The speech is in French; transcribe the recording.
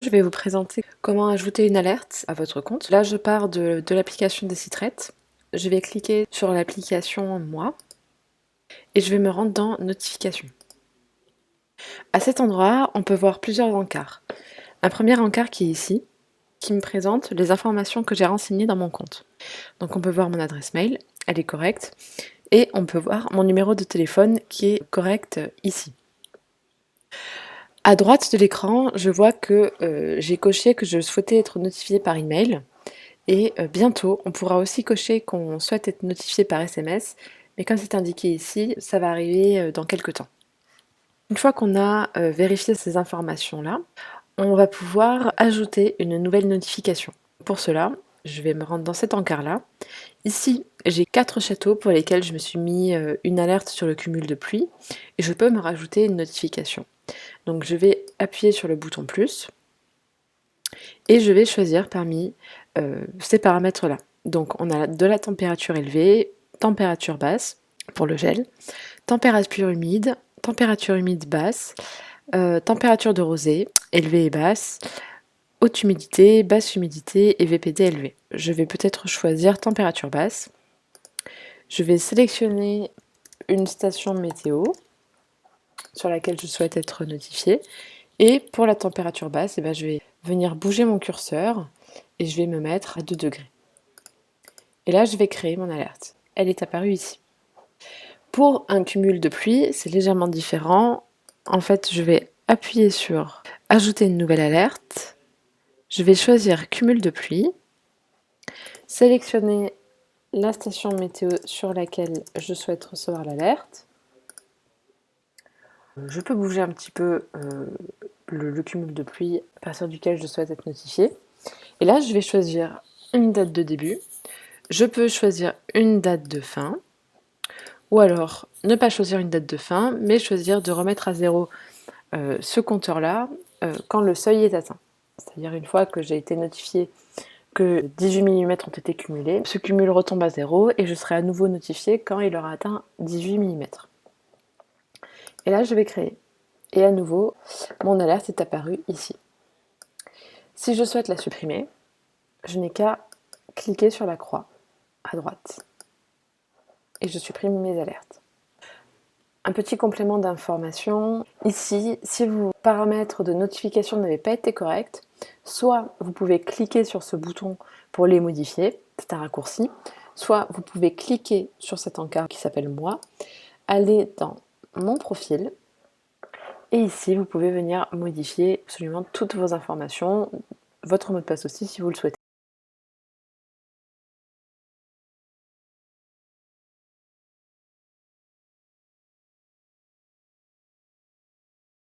Je vais vous présenter comment ajouter une alerte à votre compte. Là, je pars de l'application Décitraite. Je vais cliquer sur l'application Moi et je vais me rendre dans Notifications. À cet endroit, on peut voir plusieurs encarts. Un premier encart qui est ici, qui me présente les informations que j'ai renseignées dans mon compte. Donc on peut voir mon adresse mail, elle est correcte, et on peut voir mon numéro de téléphone qui est correct ici. À droite de l'écran, je vois que j'ai coché que je souhaitais être notifiée par email. Et bientôt, on pourra aussi cocher qu'on souhaite être notifié par SMS, mais comme c'est indiqué ici, ça va arriver dans quelques temps. Une fois qu'on a vérifié ces informations-là, on va pouvoir ajouter une nouvelle notification. Pour cela, je vais me rendre dans cet encart-là. Ici, j'ai 4 châteaux pour lesquels je me suis mis une alerte sur le cumul de pluie, et je peux me rajouter une notification. Donc je vais appuyer sur le bouton plus, et je vais choisir parmi ces paramètres-là. Donc on a de la température élevée, température basse pour le gel, température humide basse, température de rosée, élevée et basse, haute humidité, basse humidité et VPD élevé. Je vais peut-être choisir température basse. Je vais sélectionner une station météo sur laquelle je souhaite être notifiée. Et pour la température basse, je vais venir bouger mon curseur et je vais me mettre à 2 degrés. Et là, je vais créer mon alerte. Elle est apparue ici. Pour un cumul de pluie, c'est légèrement différent. En fait, je vais appuyer sur « Ajouter une nouvelle alerte ». Je vais choisir « Cumul de pluie », sélectionner la station météo sur laquelle je souhaite recevoir l'alerte. Je peux bouger un petit peu le cumul de pluie à partir duquel je souhaite être notifiée. Et là, je vais choisir une date de début. Je peux choisir une date de fin. Ou alors, ne pas choisir une date de fin, mais choisir de remettre à zéro ce compteur-là quand le seuil est atteint. C'est-à-dire une fois que j'ai été notifiée que 18 mm ont été cumulés, ce cumul retombe à zéro et je serai à nouveau notifiée quand il aura atteint 18 mm. Et là, je vais créer. Et à nouveau, mon alerte est apparue ici. Si je souhaite la supprimer, je n'ai qu'à cliquer sur la croix à droite. Et je supprime mes alertes. Un petit complément d'information, ici, si vos paramètres de notification n'avaient pas été corrects, soit vous pouvez cliquer sur ce bouton pour les modifier, c'est un raccourci, soit vous pouvez cliquer sur cet encart qui s'appelle Moi, aller dans Mon profil, et ici vous pouvez venir modifier absolument toutes vos informations, votre mot de passe aussi si vous le souhaitez.